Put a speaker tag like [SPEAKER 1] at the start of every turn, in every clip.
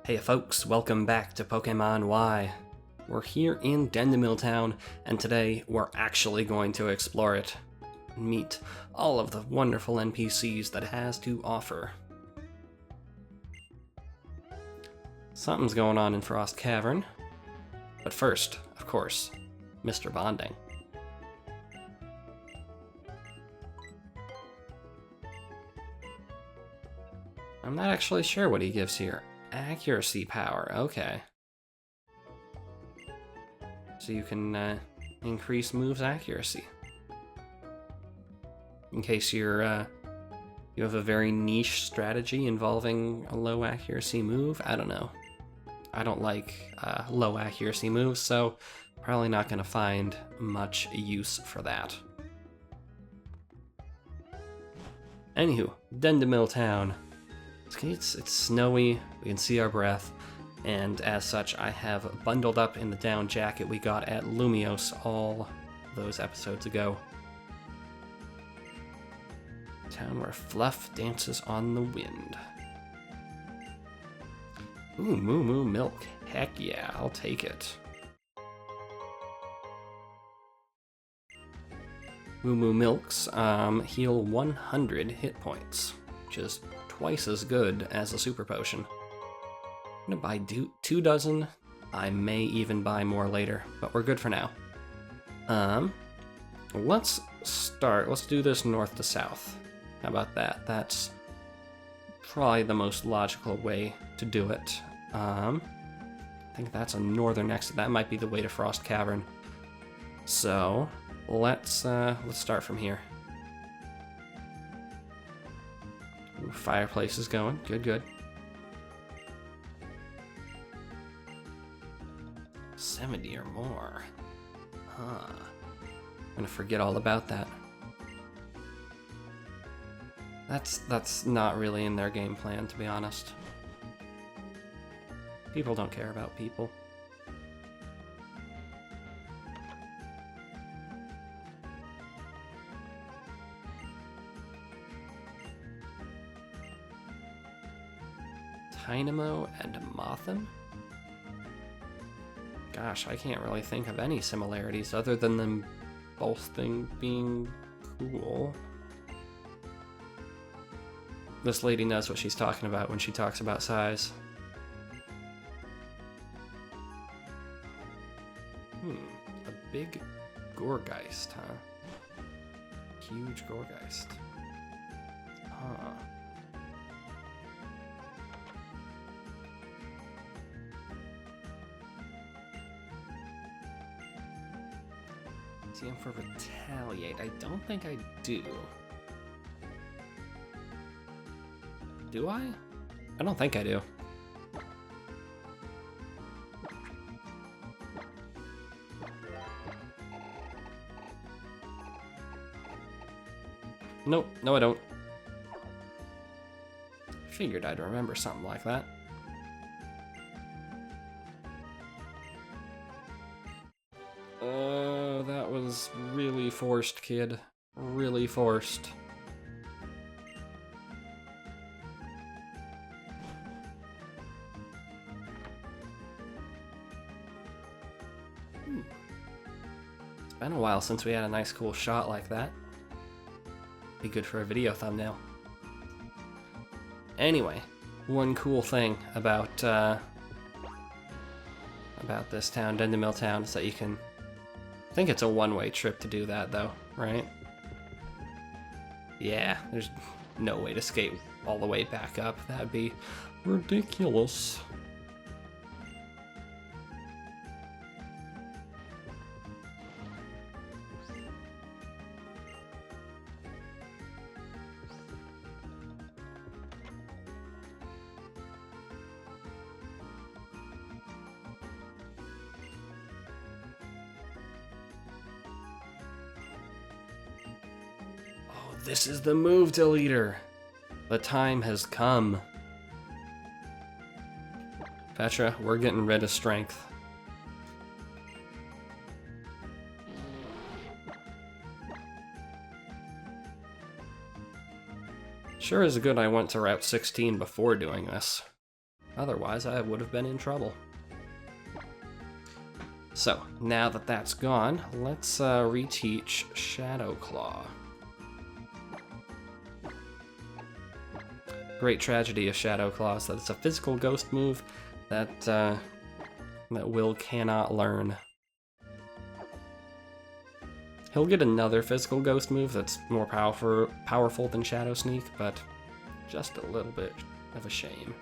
[SPEAKER 1] Hey folks, welcome back to Pokemon Y. We're here in Dendemille Town, and today we're actually going to explore it and meet all of the wonderful NPCs that it has to offer. Something's going on in Frost Cavern, but first, of course, Mr. Bonding. I'm not actually sure what he gives here. Accuracy power, okay. So you can increase moves accuracy. In case you have a very niche strategy involving a low accuracy move, I don't know. I don't like low accuracy moves, so probably not going to find much use for that. Anywho, Dendemille Town. It's snowy, we can see our breath, and as such I have bundled up in the down jacket we got at Lumios all those episodes ago. Town where fluff dances on the wind. Ooh, moo moo milk. Heck yeah, I'll take it. Moo moo milks heal 100 hit points, which is twice as good as a super potion. I'm gonna buy 2 dozen. I may even buy more later, but we're good for now. Let's do this north to south. How about that? That's probably the most logical way to do it. I think that's a northern exit. That might be the way to Frost Cavern. So let's start from here. Ooh, fireplace is going. Good. 70 or more. Huh. I'm gonna forget all about that. That's not really in their game plan, to be honest. People don't care about people. Dynamo and Mothim? Gosh, I can't really think of any similarities other than them both being cool. This lady knows what she's talking about when she talks about size. A big Gourgeist, huh? Huge Gourgeist. Huh. See, I'm for Retaliate. I don't think I do. Do I? I don't think I do. Nope, no I don't. Figured I'd remember something like that. That was really forced, kid. Really forced. It's been a while since we had a nice cool shot like that. Be good for a video thumbnail. Anyway, one cool thing about this town, Dendemille Town, is that you can... I think it's a one-way trip to do that, though, right? Yeah, there's no way to skate all the way back up. That'd be ridiculous. This is the move deleter. The time has come. Petra, we're getting rid of strength. Sure is good I went to Route 16 before doing this. Otherwise, I would have been in trouble. So, now that that's gone, let's reteach Shadow Claw. Great tragedy of Shadow Claw is that it's a physical ghost move that Will cannot learn. He'll get another physical ghost move that's more powerful than Shadow Sneak, but just a little bit of a shame.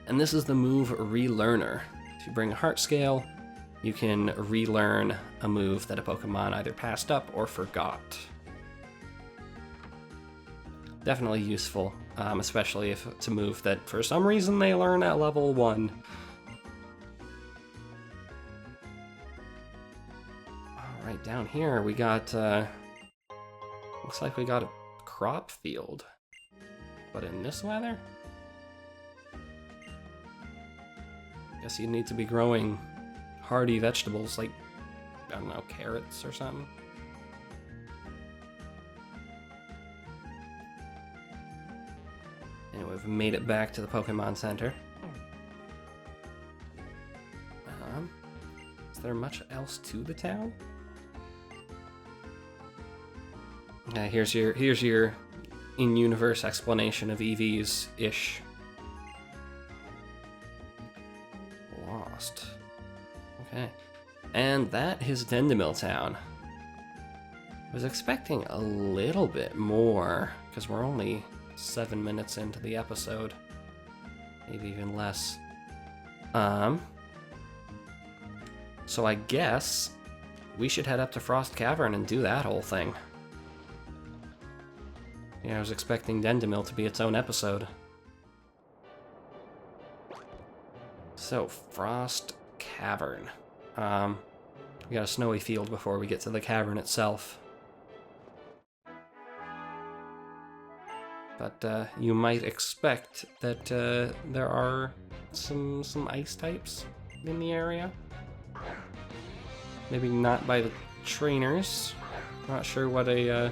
[SPEAKER 1] And this is the move Relearner. If you bring a Heart Scale, you can relearn a move that a Pokemon either passed up or forgot. Definitely useful, especially if it's a move that for some reason they learn at level 1. Alright, down here we got, looks like we got a crop field. But in this weather? Guess you need to be growing hardy vegetables like, I don't know, carrots or something. Anyway, we've made it back to the Pokemon Center. Is there much else to the town? Here's your in-universe explanation of EVs-ish. Lost. Okay. And that is Dendemille Town. I was expecting a little bit more, because we're only 7 minutes into the episode. Maybe even less. So I guess we should head up to Frost Cavern and do that whole thing. Yeah, I was expecting Dendemille to be its own episode. So, Frost Cavern. We got a snowy field before we get to the cavern itself. But you might expect that there are some ice types in the area. Maybe not by the trainers. Not sure what a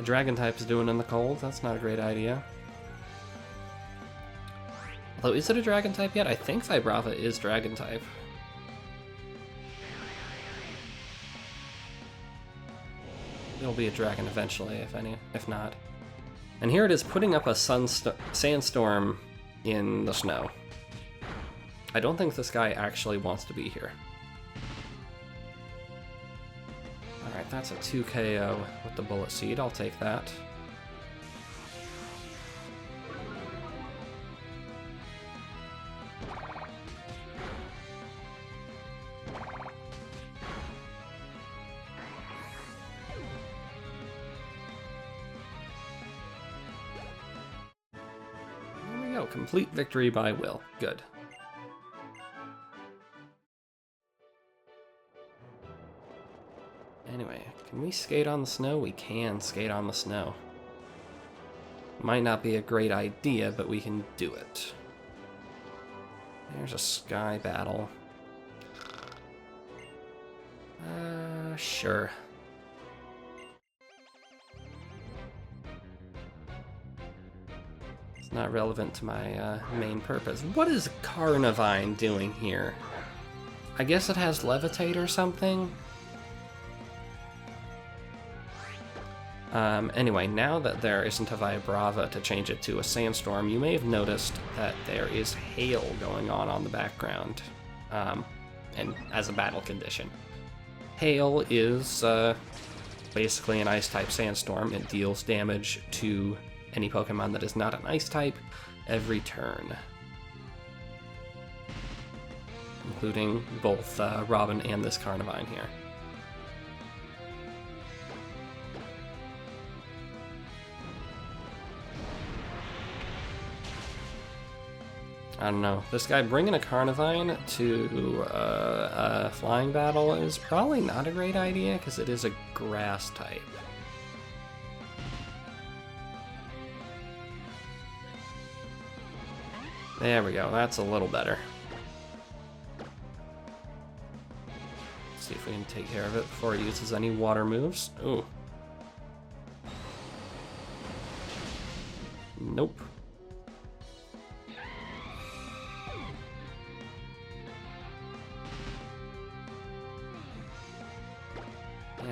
[SPEAKER 1] dragon type is doing in the cold. That's not a great idea. Although, is it a dragon type yet? I think Vibrava is dragon type. It'll be a dragon eventually, if not. And here it is putting up a sandstorm in the snow. I don't think this guy actually wants to be here. Alright, that's a 2 KO with the Bullet Seed. I'll take that. There we go. Complete victory by Will. Good. Anyway, can we skate on the snow? We can skate on the snow. Might not be a great idea, but we can do it. There's a sky battle. Sure. It's not relevant to my main purpose. What is Carnivine doing here? I guess it has Levitate or something? Anyway, now that there isn't a Vibrava to change it to a Sandstorm, you may have noticed that there is hail going on the background, and as a battle condition. Hail is basically an Ice-type Sandstorm. It deals damage to any Pokemon that is not an Ice-type every turn, including both Robin and this Carnivine here. I don't know. This guy bringing a Carnivine to a flying battle is probably not a great idea because it is a grass type. There we go. That's a little better. Let's see if we can take care of it before it uses any water moves. Ooh. Nope.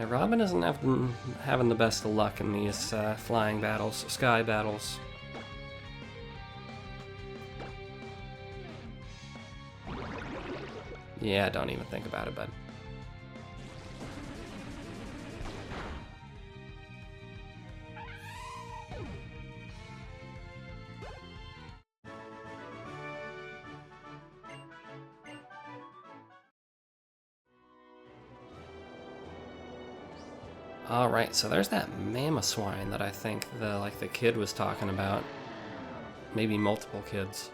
[SPEAKER 1] Yeah, Robin isn't having the best of luck in these flying battles, sky battles. Yeah, don't even think about it, bud. Alright, so there's that Mamoswine that I think the kid was talking about. Maybe multiple kids.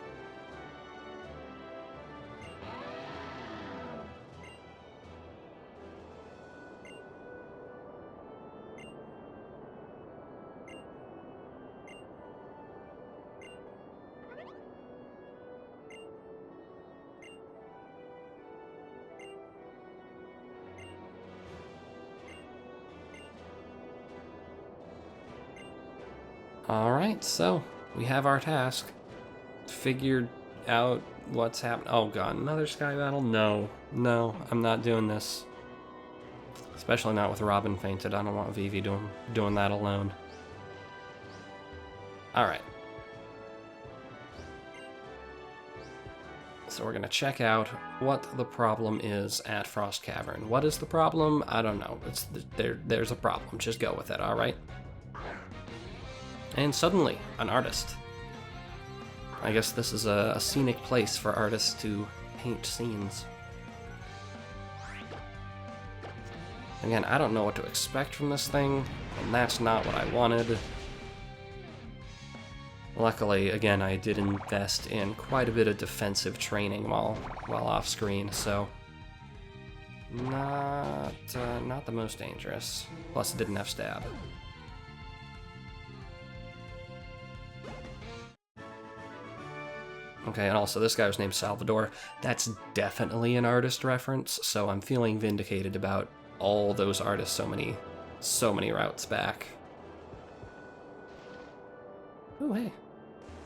[SPEAKER 1] Alright, so we have our task. Figured out what's happening. Oh god, another sky battle? No, I'm not doing this. Especially not with Robin fainted. I don't want Vivi doing that alone. Alright. So we're gonna check out what the problem is at Frost Cavern. What is the problem? I don't know. There's a problem. Just go with it, alright? And suddenly, an artist. I guess this is a scenic place for artists to paint scenes. Again, I don't know what to expect from this thing, and that's not what I wanted. Luckily, again, I did invest in quite a bit of defensive training while off screen, so not the most dangerous. Plus, it didn't have stab. Okay, and also this guy was named Salvador. That's definitely an artist reference, so I'm feeling vindicated about all those artists so many routes back. Oh, hey.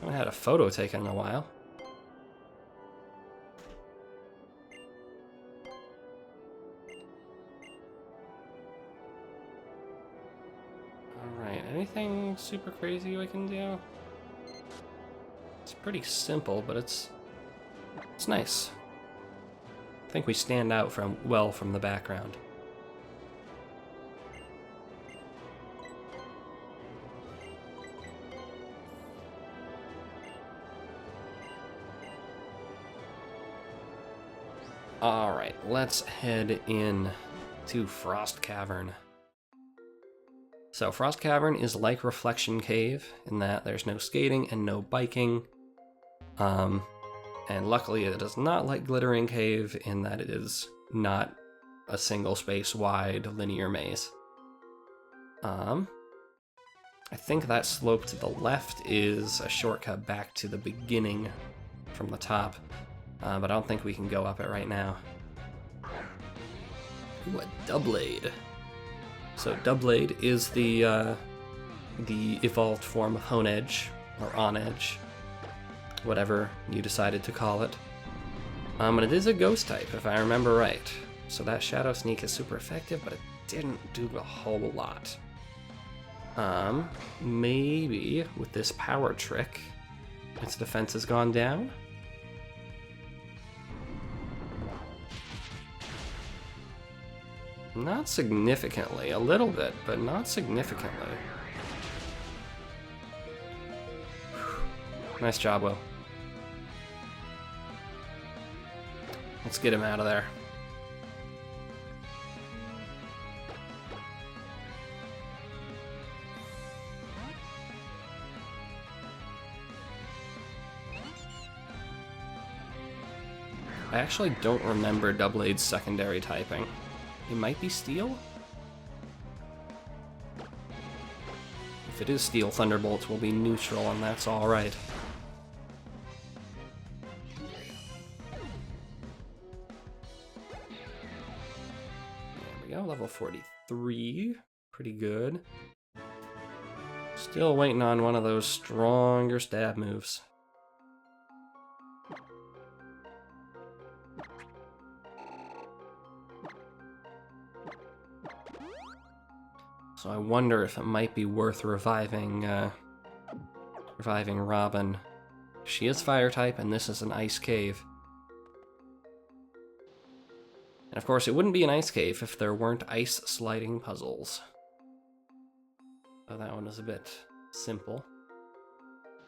[SPEAKER 1] I haven't had a photo taken in a while. Alright, anything super crazy we can do? It's pretty simple, but it's nice. I think we stand out from the background. Alright, let's head in to Frost Cavern. So Frost Cavern is like Reflection Cave in that there's no skating and no biking. And luckily it is not like Glittering Cave in that it is not a single space wide linear maze. I think that slope to the left is a shortcut back to the beginning from the top, but I don't think we can go up it right now. Ooh, a Doublade. So Doublade is the evolved form of Honedge, or Onedge, whatever you decided to call it. And it is a ghost type, if I remember right. So that Shadow Sneak is super effective, but it didn't do a whole lot. Maybe with this power trick, its defense has gone down? Not significantly, a little bit, but not significantly. Nice job, Will. Let's get him out of there. I actually don't remember Doublade's secondary typing. It might be Steel? If it is Steel, Thunderbolts will be neutral, and that's alright. There we go, level 43. Pretty good. Still waiting on one of those stronger stab moves. So I wonder if it might be worth reviving Robin. She is fire type, and this is an ice cave. And of course, it wouldn't be an ice cave if there weren't ice sliding puzzles. So that one is a bit simple.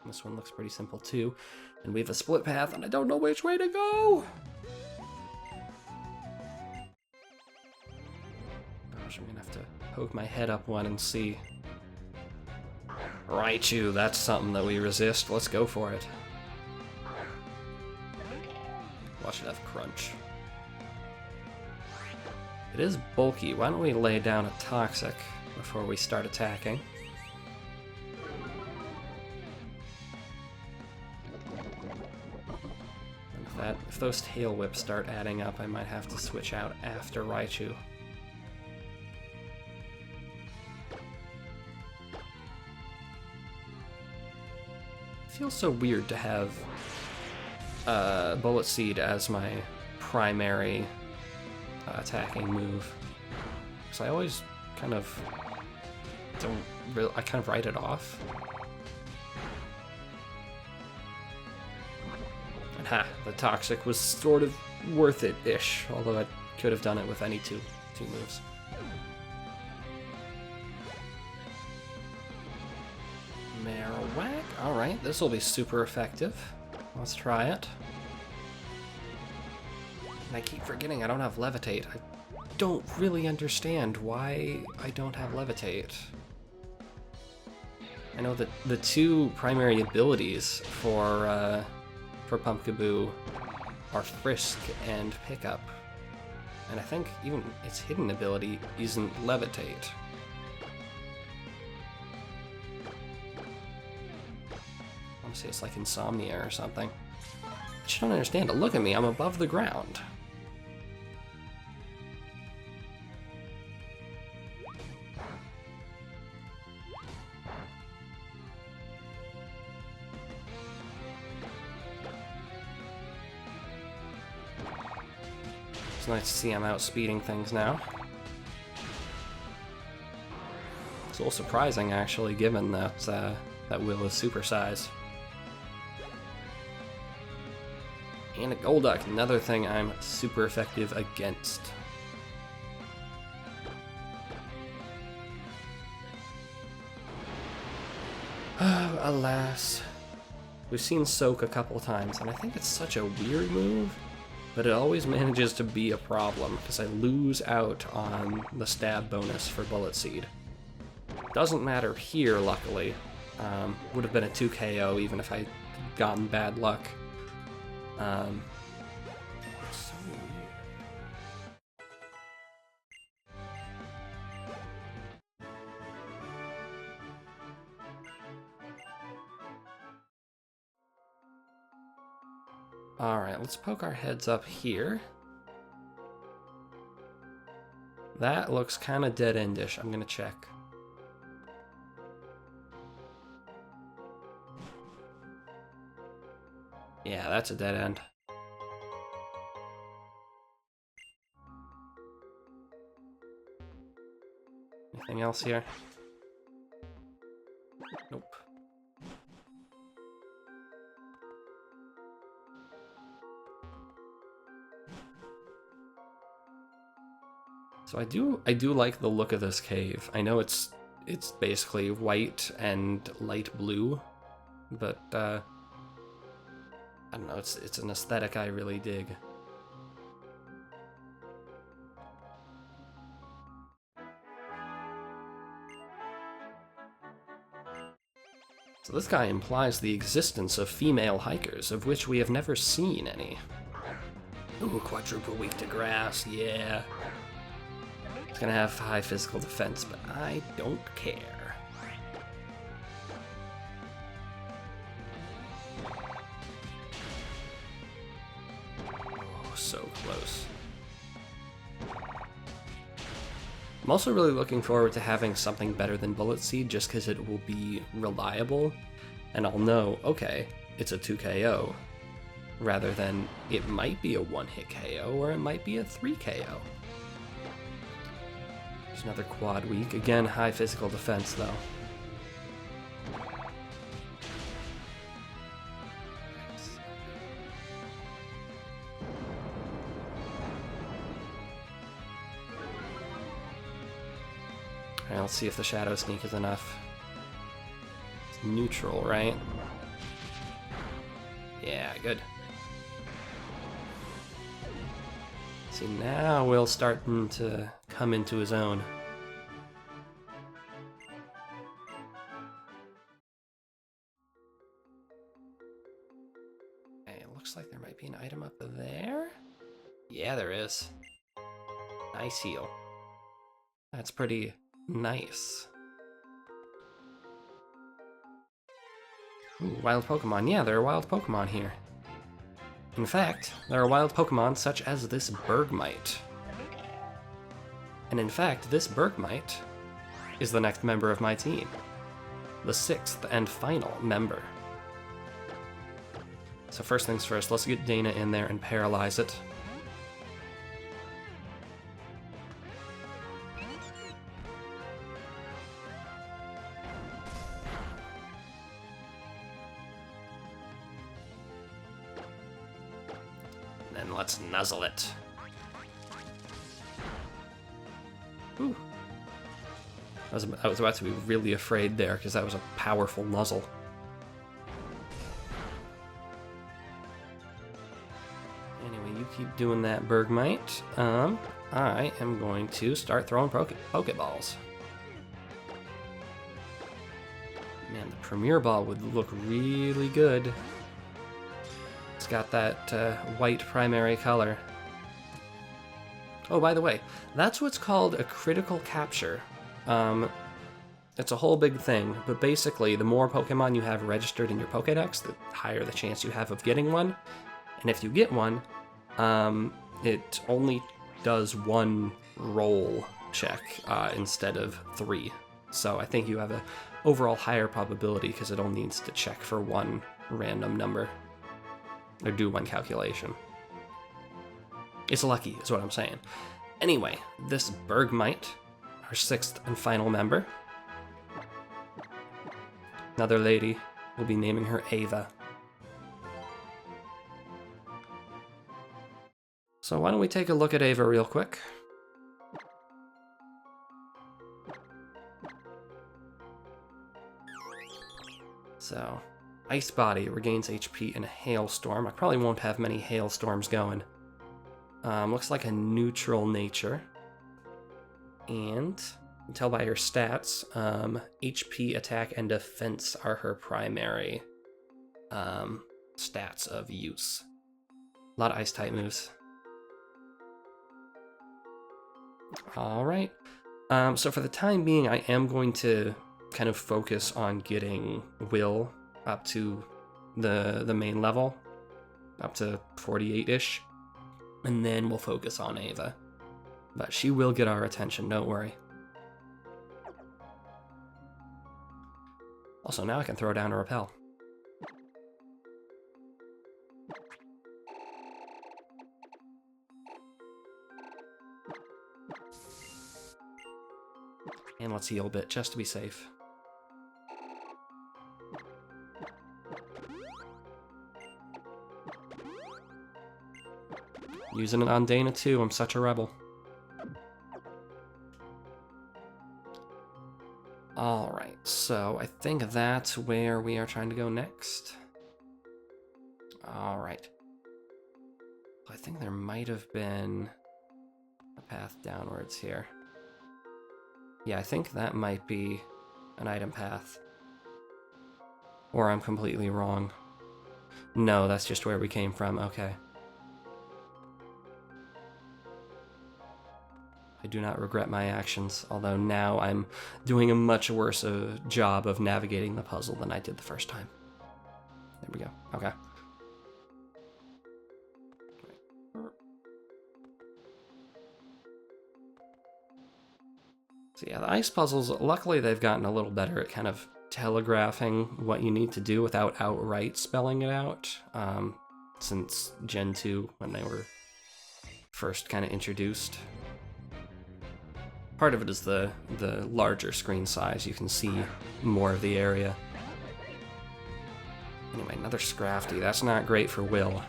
[SPEAKER 1] This one looks pretty simple too. And we have a split path, and I don't know which way to go! Gosh, I'm gonna have to poke my head up one and see. Raichu, that's something that we resist. Let's go for it. Watch it have crunch. It is bulky. Why don't we lay down a toxic before we start attacking? And if those tail whips start adding up, I might have to switch out after Raichu. It feels so weird to have Bullet Seed as my primary attacking move, because I always kind of don't really, I kind of write it off. And ha, the toxic was sort of worth it-ish, although I could have done it with any two moves. Marowak, alright, this will be super effective. Let's try it. And I keep forgetting I don't have Levitate. I don't really understand why I don't have Levitate. I know that the two primary abilities for Pumpkaboo are Frisk and Pickup. And I think even its hidden ability isn't Levitate. I want to say it's like Insomnia or something. I just don't understand it. Look at me, I'm above the ground. It's nice to see I'm outspeeding things now. It's a little surprising, actually, given that that Will is supersize. And a Golduck, another thing I'm super effective against. Oh, alas. We've seen Soak a couple times, and I think it's such a weird move, but it always manages to be a problem, because I lose out on the stab bonus for Bullet Seed. Doesn't matter here, luckily. Would have been a 2 KO even if I'd gotten bad luck. It's so weird. Alright, let's poke our heads up here. That looks kind of dead-endish. I'm gonna check. Yeah, that's a dead end. Anything else here? Nope. So I do like the look of this cave. I know it's basically white and light blue, but I don't know, it's an aesthetic I really dig. So this guy implies the existence of female hikers, of which we have never seen any. Ooh, quadruple weak to grass, yeah. It's gonna have high physical defense, but I don't care. Oh, so close. I'm also really looking forward to having something better than Bullet Seed, just because it will be reliable, and I'll know, okay, it's a 2 KO, rather than it might be a 1-hit KO, or it might be a 3 KO. There's another quad weak. Again, high physical defense, though. Alright, let's see if the Shadow Sneak is enough. It's neutral, right? Yeah, good. See, now Will's starting to come into his own. Okay, it looks like there might be an item up there. Yeah, there is. Nice heal. That's pretty nice. Ooh, wild Pokemon. Yeah, there are wild Pokemon here. In fact, there are wild Pokemon such as this Bergmite. And in fact, this Bergmite is the next member of my team. The 6th and final member. So first things first, let's get Dana in there and paralyze it. Then let's nuzzle it. Ooh. I was about to be really afraid there, because that was a powerful nuzzle. Anyway, you keep doing that, Bergmite. I am going to start throwing Pokeballs. Man, the Premier Ball would look really good. It's got that white primary color. Oh, by the way, that's what's called a critical capture. It's a whole big thing, but basically the more Pokemon you have registered in your Pokédex, the higher the chance you have of getting one. And if you get one, it only does one roll check instead of 3. So I think you have an overall higher probability because it only needs to check for one random number. Or do one calculation. It's lucky, is what I'm saying. Anyway, this Bergmite, our 6th and final member. Another lady. We'll be naming her Ava. So why don't we take a look at Ava real quick. So, Ice Body regains HP in a hailstorm. I probably won't have many hailstorms going. Looks like a neutral nature. And you can tell by her stats, HP, attack, and defense are her primary stats of use. A lot of ice-type moves. Alright. So for the time being, I am going to kind of focus on getting Will up to the main level, up to 48-ish, and then we'll focus on Ava. But she will get our attention, don't worry. Also, now I can throw down a repel. And let's heal a bit, just to be safe. Using it on Dana too, I'm such a rebel. Alright, so I think that's where we are trying to go next. Alright. I think there might have been a path downwards here. Yeah, I think that might be an item path. Or I'm completely wrong. No, that's just where we came from, okay. I do not regret my actions, although now I'm doing a much worse job of navigating the puzzle than I did the first time. There we go. Okay. So yeah, the ice puzzles, luckily they've gotten a little better at kind of telegraphing what you need to do without outright spelling it out, since Gen 2, when they were first kind of introduced. Part of it is the larger screen size. You can see more of the area. Anyway, another Scrafty. That's not great for Will.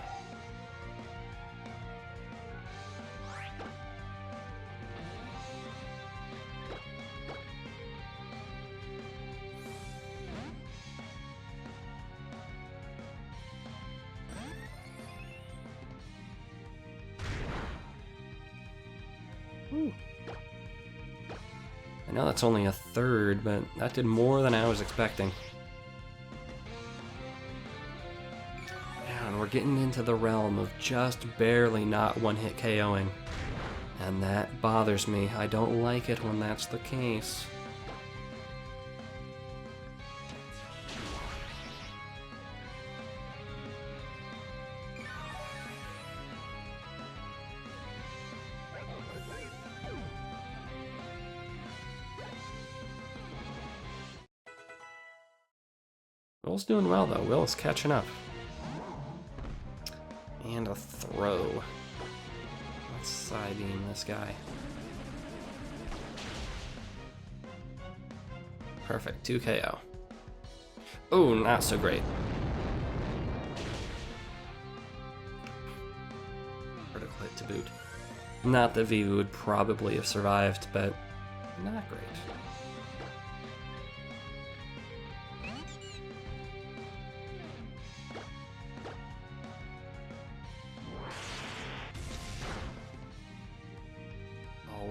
[SPEAKER 1] Ooh. I know that's only a third, but that did more than I was expecting. And we're getting into the realm of just barely not one-hit KOing. And that bothers me. I don't like it when that's the case. Will's doing well, though. Will is catching up. And a throw. Let's side beam this guy. Perfect. 2 KO. Oh, not so great. Critical hit to boot. Not that Vivu would probably have survived, but not great.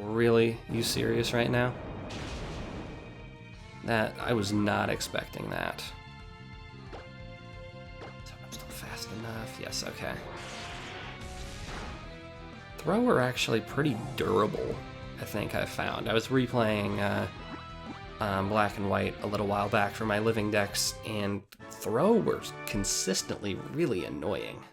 [SPEAKER 1] Really? You serious right now? That, I was not expecting that. So I'm still fast enough. Yes, okay. Throw are actually pretty durable, I think I found. I was replaying Black and White a little while back for my living decks, and Throw were consistently really annoying.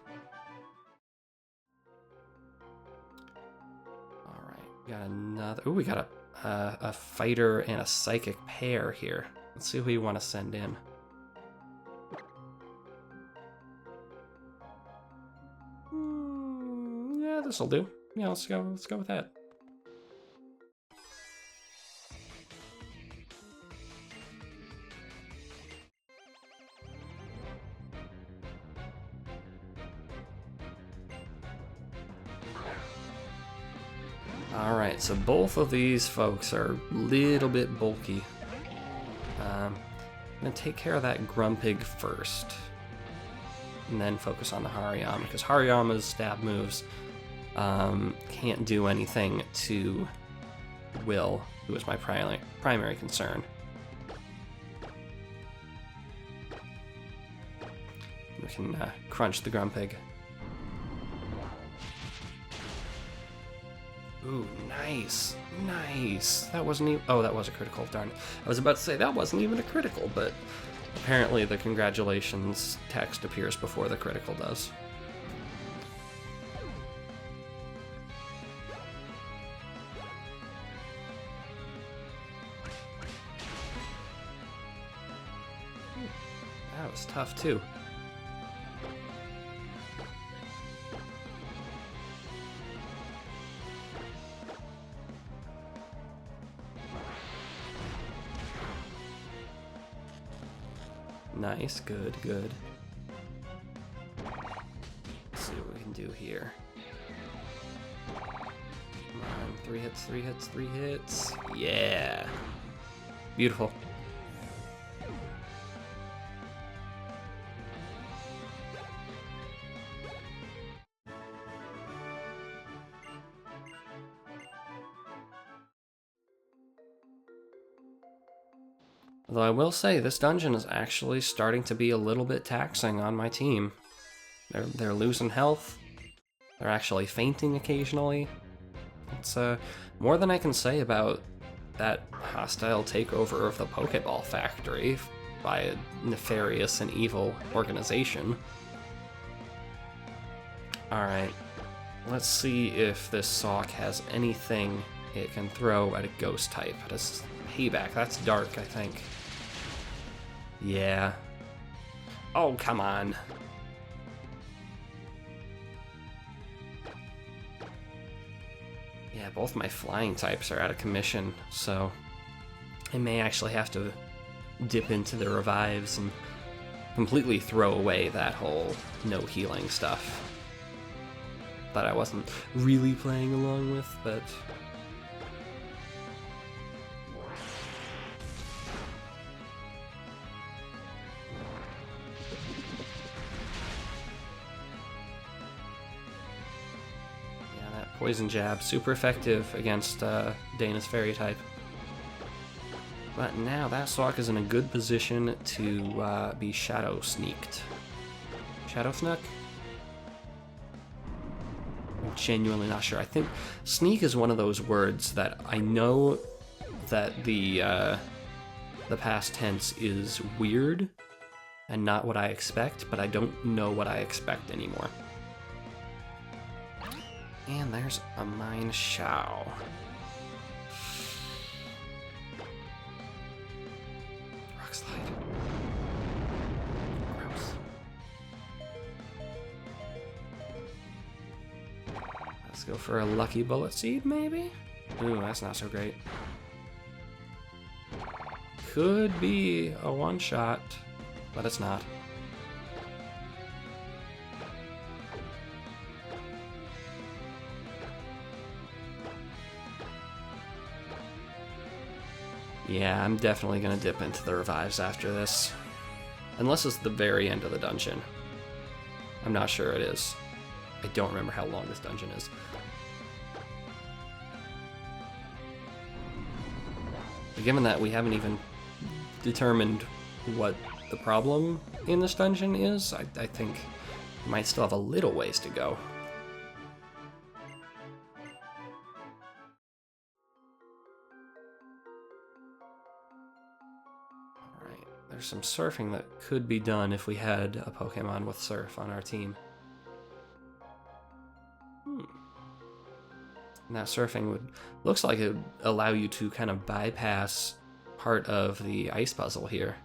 [SPEAKER 1] Got another. Ooh, we got a fighter and a psychic pair here. Let's see who you want to send in. Yeah, this'll do. Yeah, let's go with that. Alright, so both of these folks are a little bit bulky. I'm going to take care of that Grumpig first. And then focus on the Hariyama, because Hariyama's stab moves can't do anything to Will, who is my primary concern. We can crunch the Grumpig. Ooh, nice. Nice. That wasn't even... Oh, that was a critical. Darn it. I was about to say that wasn't even a critical, but apparently the congratulations text appears before the critical does. That was tough, too. Nice, good, good. Let's see what we can do here. Come on, 3 hits, 3 hits, 3 hits. Yeah. Beautiful. Although I will say, this dungeon is actually starting to be a little bit taxing on my team. They're losing health. They're actually fainting occasionally. It's more than I can say about that hostile takeover of the Pokeball factory by a nefarious and evil organization. Alright, let's see if this Sawk has anything it can throw at a ghost type. That's payback. That's dark, I think. Yeah. Oh, come on. Yeah, Yeah, both my flying types are out of commission, so I may actually have to dip into the revives and completely throw away that whole no healing stuff that I wasn't really playing along with, but... Yeah, that poison jab, super effective against Dana's fairy type. But now that Sawk is in a good position to be Shadow Sneaked. Shadow Snuck? I'm genuinely not sure. I think Sneak is one of those words that I know that the past tense is weird and not what I expect, but I don't know what I expect anymore. And there's a Mine Shao. Slide. Gross. Let's go for a Lucky Bullet Seed, maybe? Ooh, that's not so great. Could be a one-shot, but it's not. Yeah, I'm definitely going to dip into the revives after this. Unless it's the very end of the dungeon. I'm not sure it is. I don't remember how long this dungeon is. But given that we haven't even determined what the problem in this dungeon is, I think we might still have a little ways to go. There's some surfing that could be done if we had a Pokemon with surf on our team. And that surfing looks like it would allow you to kind of bypass part of the ice puzzle here,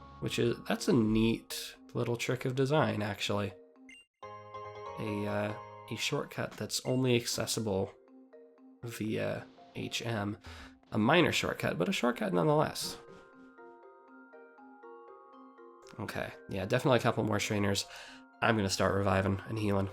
[SPEAKER 1] that's a neat little trick of design, actually. A shortcut that's only accessible via HM. A minor shortcut, but a shortcut nonetheless. Okay, yeah, definitely a couple more trainers. I'm gonna start reviving and healing.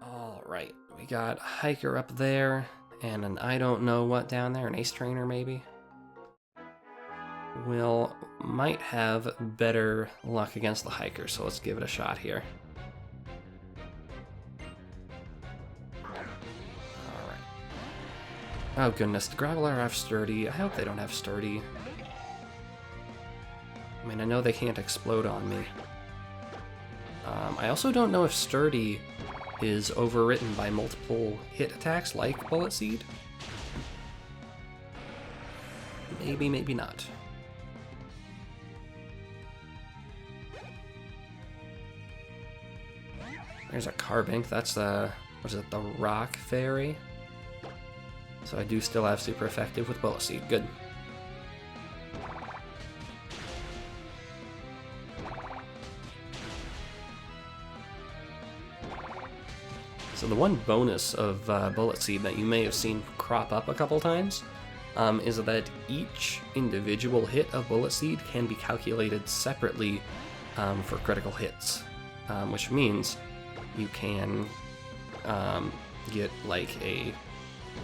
[SPEAKER 1] Alright, we got a hiker up there, and an I don't know what down there, an ace trainer maybe? Might have better luck against the hiker, so let's give it a shot here. Alright. Oh goodness, the Graveler have Sturdy. I hope they don't have Sturdy. I mean, I know they can't explode on me. I also don't know if Sturdy is overwritten by multiple hit attacks like Bullet Seed. Maybe, maybe not. There's a Carbink, that's the, what is it, the Rock Fairy? So I do still have super effective with Bullet Seed, good. So the one bonus of Bullet Seed that you may have seen crop up a couple times is that each individual hit of Bullet Seed can be calculated separately for critical hits, which means you can get like a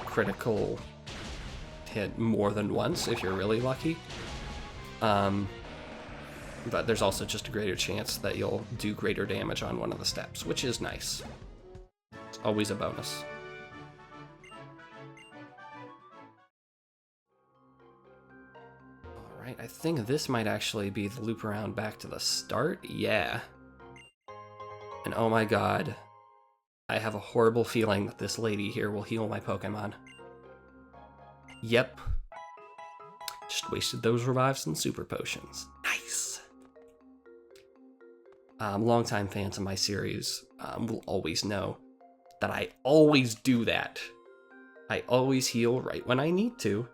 [SPEAKER 1] critical hit more than once if you're really lucky. But there's also just a greater chance that you'll do greater damage on one of the steps, which is nice. It's always a bonus. Alright, I think this might actually be the loop around back to the start. Yeah. And oh my god, I have a horrible feeling that this lady here will heal my Pokemon. Yep. Just wasted those revives and super potions. Nice! Longtime fans of my series will always know that I always do that. I always heal right when I need to,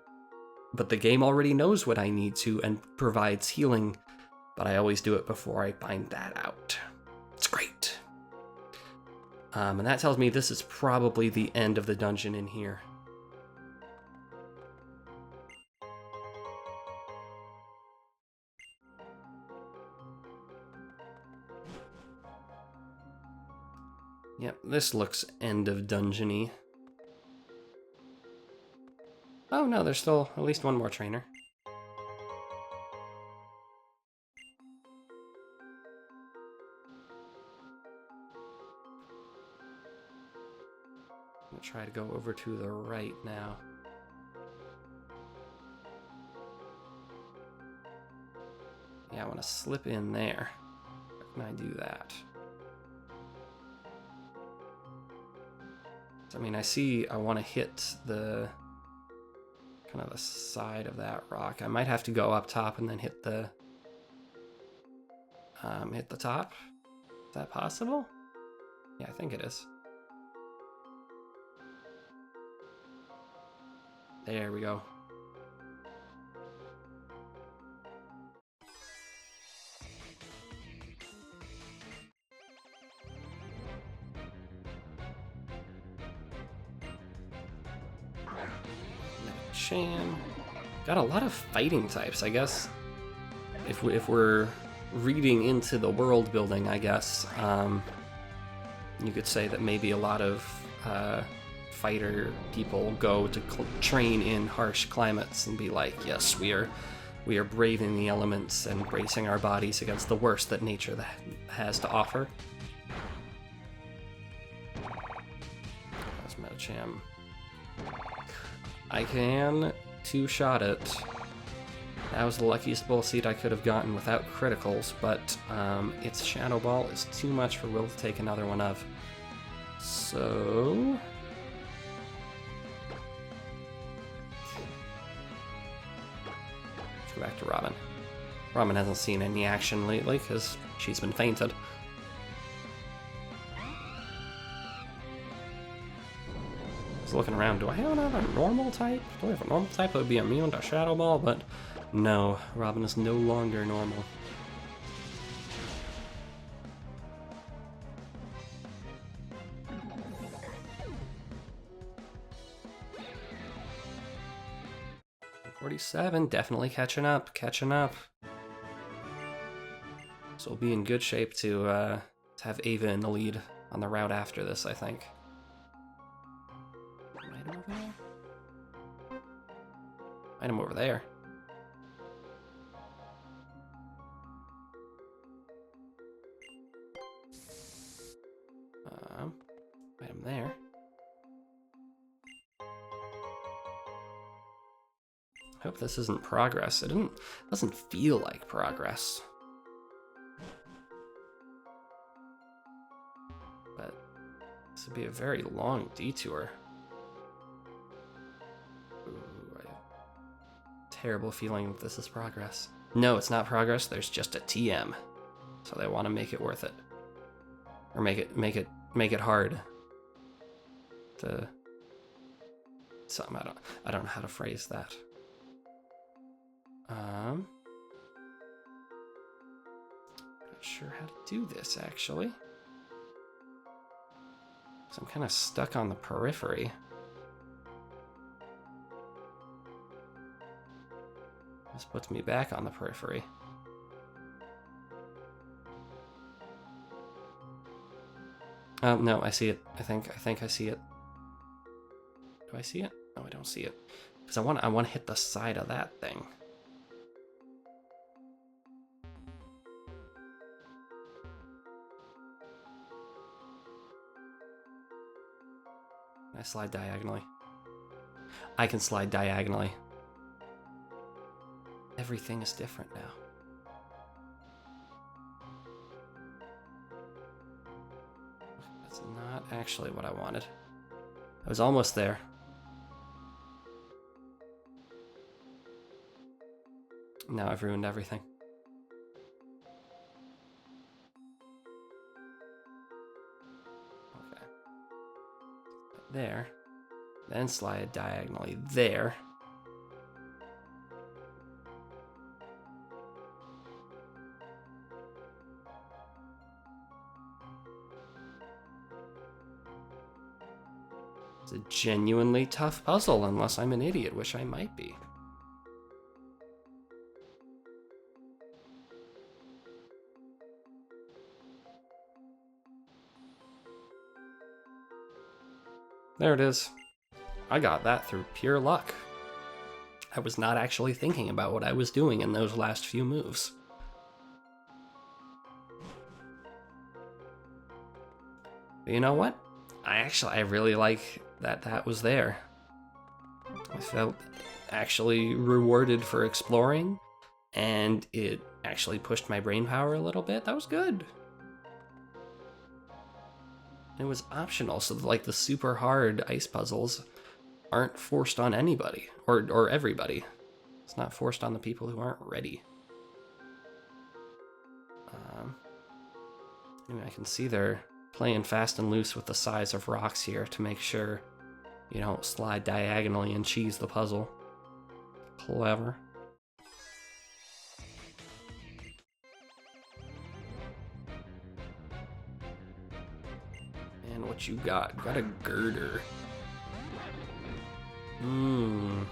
[SPEAKER 1] but the game already knows what I need to and provides healing, but I always do it before I find that out. It's great. And that tells me this is probably the end of the dungeon in here. Yep, this looks end of dungeon-y. Oh no, there's still at least one more trainer. I'm gonna try to go over to the right now. Yeah, I want to slip in there. How can I do that? I mean, I want to hit the kind of the side of that rock. I might have to go up top and then hit the top. Is that possible? Yeah, I think it is. There we go. Sham. Got a lot of fighting types, I guess. If we're reading into the world building, I guess, you could say that maybe a lot of fighter people go to train in harsh climates and be like, yes, we are braving the elements and bracing our bodies against the worst that nature has to offer. That's Metacham. I can two-shot it. That was the luckiest bull seed I could have gotten without criticals, but its Shadow Ball is too much for Will to take another one of. So... let's go back to Robin. Robin hasn't seen any action lately because she's been fainted. Looking around, do I have another normal type? Do I have a normal type that would be immune to Shadow Ball? But no, Robin is no longer normal. $47, definitely catching up. So we'll be in good shape to have Ava in the lead on the route after this, I think. Item over there. Item there. I hope this isn't progress. It doesn't feel like progress. But this would be a very long detour. Terrible feeling that this is progress. No, it's not progress. There's just a TM, so they want to make it worth it, or make it hard. To something I don't know how to phrase that. Not sure how to do this actually. So I'm kind of stuck on the periphery. This puts me back on the periphery. Oh, no, I see it. I think I see it. Do I see it? No, I don't see it. Because I want to hit the side of that thing. Can I slide diagonally? I can slide diagonally. Everything is different now. That's not actually what I wanted. I was almost there. Now I've ruined everything. Okay. There. Then slide diagonally there. It's a genuinely tough puzzle, unless I'm an idiot, which I might be. There it is. I got that through pure luck. I was not actually thinking about what I was doing in those last few moves. But you know what? I really like that was there. I felt actually rewarded for exploring, and it actually pushed my brain power a little bit. That was good. It was optional, so like the super hard ice puzzles aren't forced on anybody or everybody. It's not forced on the people who aren't ready. Anyway, I can see they're playing fast and loose with the size of rocks here to make sure you don't slide diagonally and cheese the puzzle. Clever. And what you got? Got a girder. I'm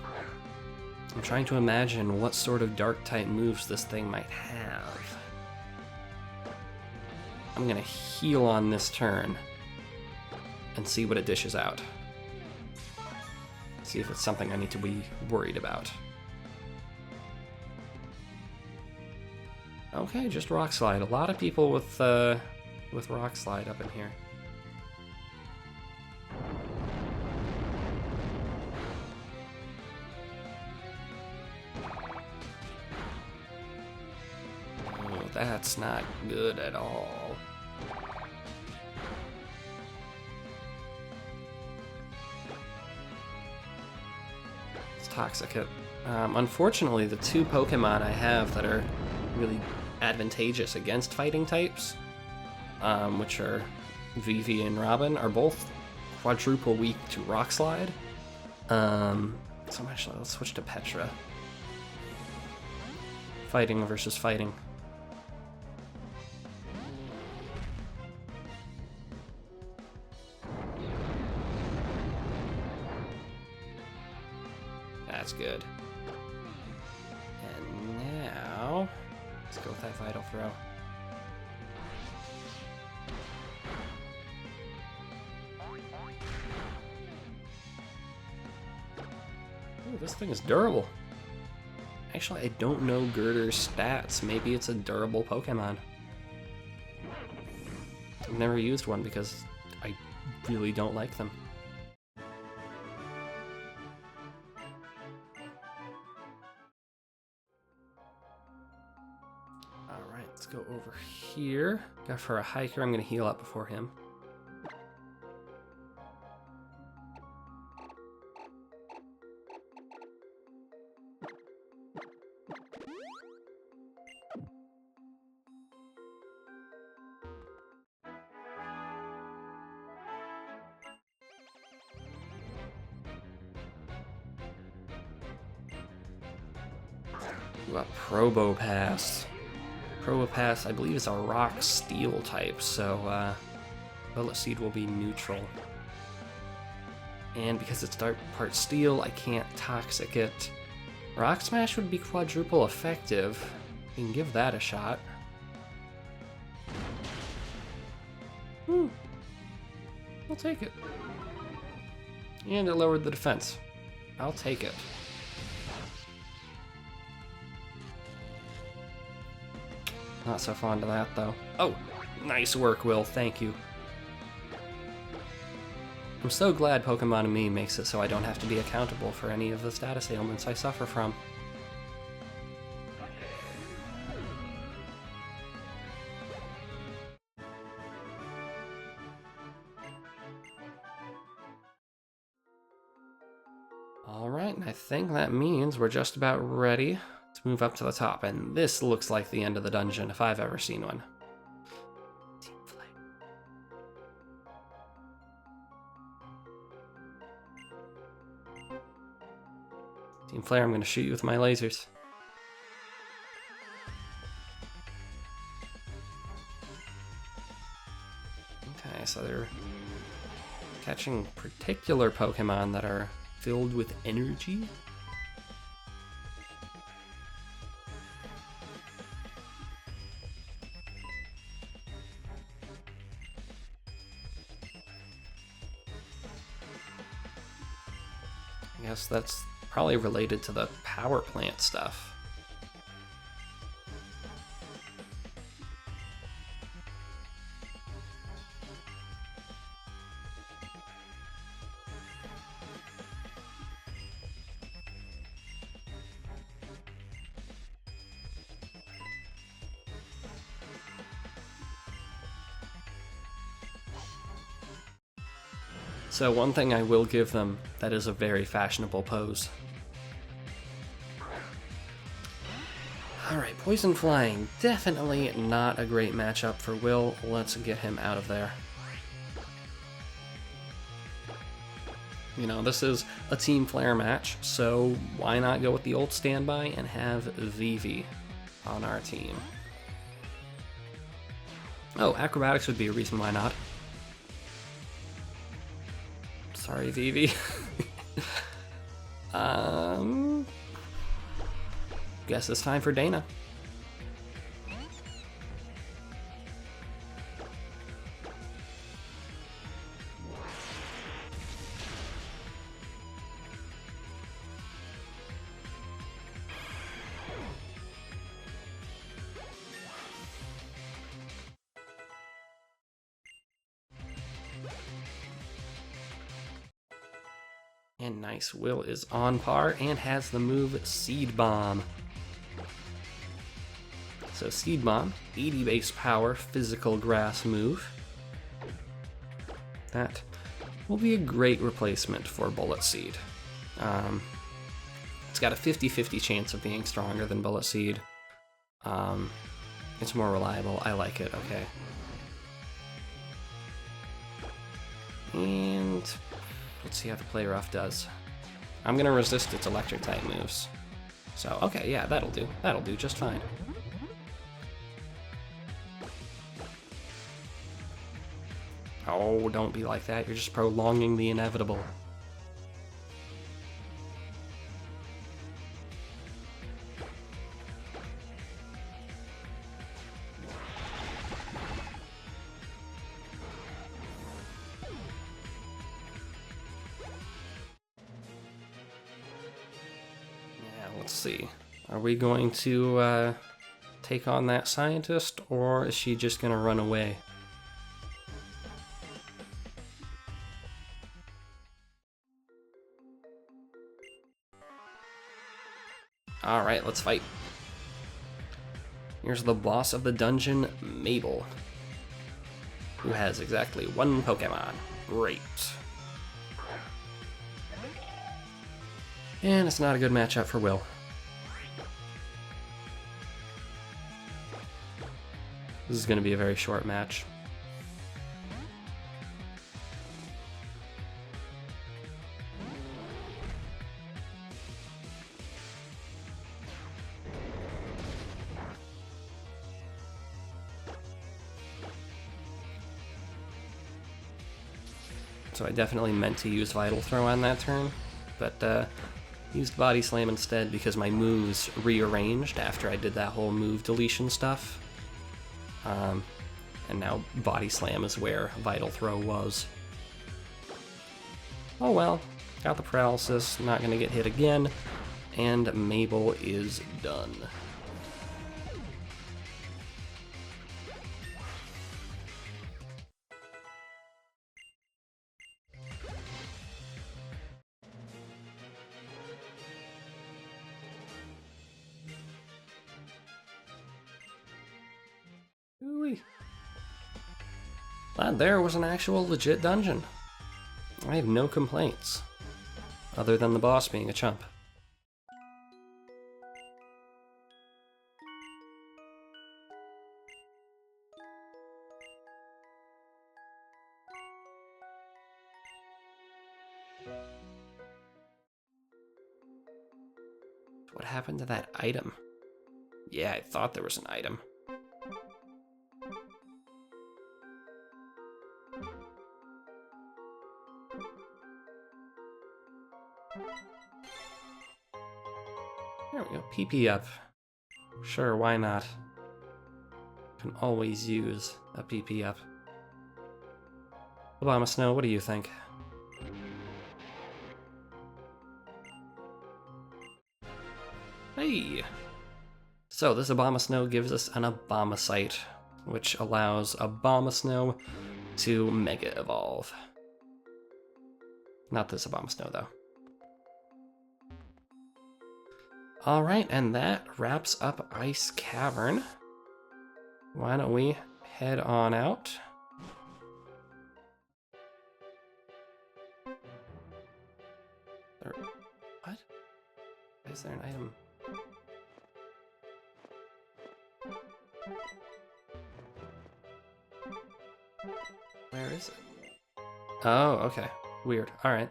[SPEAKER 1] trying to imagine what sort of dark type moves this thing might have. I'm gonna heal on this turn and see what it dishes out. See if it's something I need to be worried about. Okay, just Rock Slide. A lot of people with Rock Slide up in here. Oh, that's not good at all. Toxicate. Unfortunately, the two Pokemon I have that are really advantageous against fighting types, which are Vivi and Robin, are both quadruple weak to Rock Slide. So actually, let's switch to Petra. Fighting versus fighting. That's good. And now, let's go with that Vital Throw. Ooh, this thing is durable. Actually, I don't know Girder's stats. Maybe it's a durable Pokemon. I've never used one because I really don't like them. Let's go over here. Got for a hiker, I'm going to heal up before him. We got Probopass. Probopass, I believe, is a rock steel type, so Bullet Seed will be neutral. And because it's dark part steel, I can't toxic it. Rock Smash would be quadruple effective. You can give that a shot. I'll take it. And it lowered the defense. I'll take it. Not so fond of that, though. Oh, nice work, Will. Thank you. I'm so glad Pokemon and Me makes it so I don't have to be accountable for any of the status ailments I suffer from. Alright, and I think that means we're just about ready Let's move up to the top, and this looks like the end of the dungeon if I've ever seen one. Team Flare. Team Flare, I'm going to shoot you with my lasers. Okay, so they're catching particular Pokemon that are filled with energy. I guess that's probably related to the power plant stuff. So one thing I will give them, that is a very fashionable pose. Alright, Poison Flying, definitely not a great matchup for Will. Let's get him out of there. You know, this is a Team Flare match, so why not go with the old standby and have Vivi on our team? Oh, Acrobatics would be a reason why not. Sorry, Vivi. Guess it's time for Dana. And nice, Will is on par and has the move Seed Bomb. So Seed Bomb, 80 base power, physical grass move. That will be a great replacement for Bullet Seed. It's got a 50-50 chance of being stronger than Bullet Seed. It's more reliable, I like it, okay. And let's see how the Play Rough does. I'm gonna resist its electric type moves. So, okay, yeah, that'll do. That'll do just fine. Oh, don't be like that. You're just prolonging the inevitable. Let's see. Are we going to take on that scientist, or is she just going to run away? Alright, let's fight. Here's the boss of the dungeon, Mabel, who has exactly one Pokemon. Great. And it's not a good matchup for Will. This is going to be a very short match. So I definitely meant to use Vital Throw on that turn, but used Body Slam instead because my moves rearranged after I did that whole move deletion stuff. And now Body Slam is where Vital Throw was. Oh well, got the paralysis, not gonna get hit again, and Mabel is done. Ooh-wee. Glad there was an actual legit dungeon. I have no complaints, other than the boss being a chump. What happened to that item? Yeah, I thought there was an item. There we go, PP up. Sure, why not? Can always use a PP up. Obama Snow, what do you think? Hey! So this Obama Snow gives us an Abomasite, which allows Obama Snow to Mega Evolve. Not this Obama Snow, though. Alright, and that wraps up Ice Cavern. Why don't we head on out? What? Is there an item? Where is it? Oh, okay. Weird. Alright.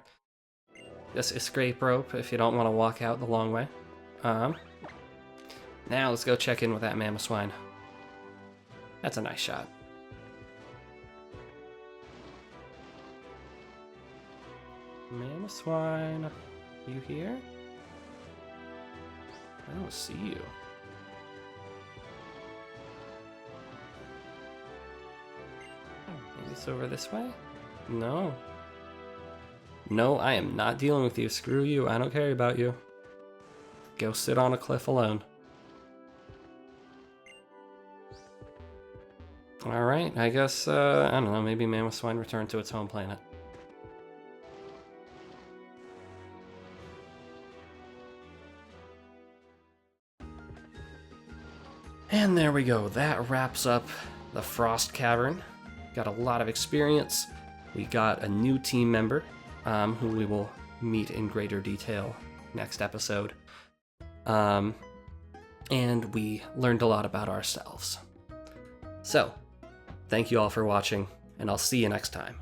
[SPEAKER 1] Just escape rope if you don't want to walk out the long way. Now let's go check in with that Mamoswine. That's a nice shot. Mamoswine, you here? I don't see you. Maybe it's over this way? No. No, I am not dealing with you. Screw you. I don't care about you. Go sit on a cliff alone. Alright, I guess, I don't know, maybe Mamoswine returned to its home planet. And there we go, that wraps up the Frost Cavern. Got a lot of experience. We got a new team member, who we will meet in greater detail next episode. And we learned a lot about ourselves. So, thank you all for watching, and I'll see you next time.